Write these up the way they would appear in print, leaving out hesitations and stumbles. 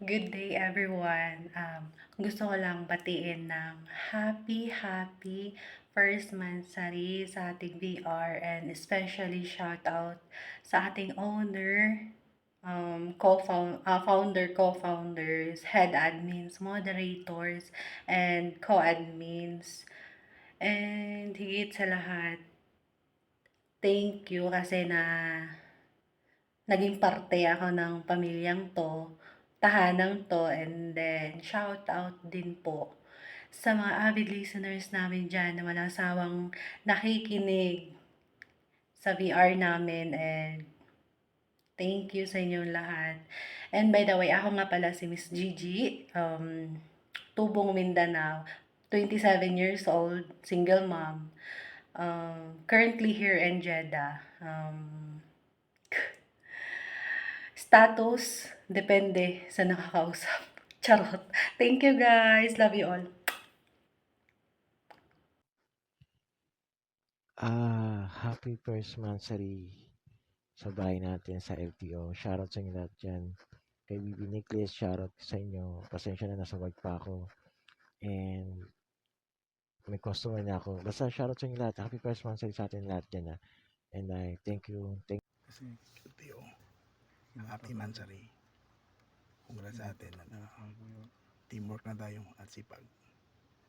Good day everyone. Gusto ko lang batiin ng happy first monthsary sa ating VR and especially shout out sa ating owner, founder, co-founders, head admins, moderators, and co-admins. And higit sa lahat, thank you kasi naging parte ako ng pamilyang 'to, tahanang 'to, and then shout out din po sa mga avid listeners namin diyan na walang sawang nakikinig sa VR namin, and thank you sa inyong lahat. And by the way, ako nga pala si Miss Gigi, Tubong, Mindanao, 27 years old, single mom, currently here in Jeddah. Status, depende sa nakakausap. Charot. Thank you guys. Love you all. Happy first monthsary sa bahay natin sa LTO. Shoutout sa inyo lahat dyan. Kay Bibi Nicholas, shoutout sa inyo. Pasensya na nasa work pa ako. And may customer na ako. Basta shoutout sa inyo lahat. Happy first monthsary sa atin lahat dyan. And I thank you. Kasi LTO, happy mansari. Congrats sa atin. Teamwork na tayo at sipag.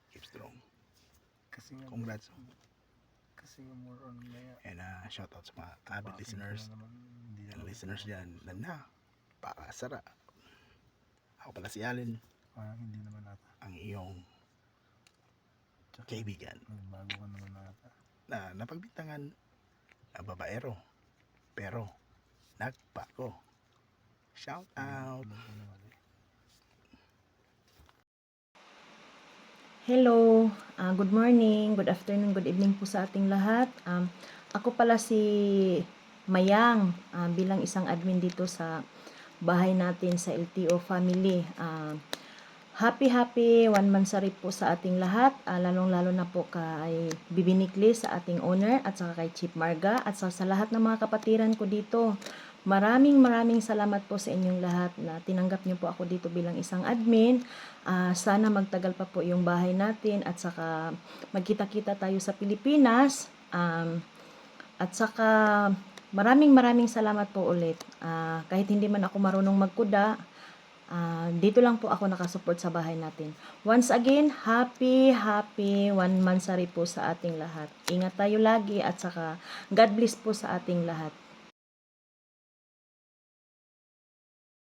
Keep strong. Congrats. Kasi more on And shout out sa mga avid listeners. Yung listeners dyan, landa, pakasara. Ako pala si Allen, hindi naman nata. ang iyong kaibigan. Bago ka naman nata. Na napagbintangan na babaero. Pero, nagpako. Shout out. Hello, good morning, good afternoon, good evening po sa ating lahat. Ako pala si Mayang, bilang isang admin dito sa bahay natin sa LTO family. Happy 1 monthsary po sa ating lahat, lalong-lalo na po kay Bibi Niklis, sa ating owner, at saka kay Chief Marga, at sa lahat ng mga kapatiran ko dito. Maraming salamat po sa inyong lahat na tinanggap niyo po ako dito bilang isang admin. Sana magtagal pa po yung bahay natin at saka magkita-kita tayo sa Pilipinas. At saka maraming salamat po ulit. Kahit hindi man ako marunong magkuda, dito lang po ako nakasupport sa bahay natin. Once again, happy 1 monthsary po sa ating lahat. Ingat tayo lagi at saka God bless po sa ating lahat.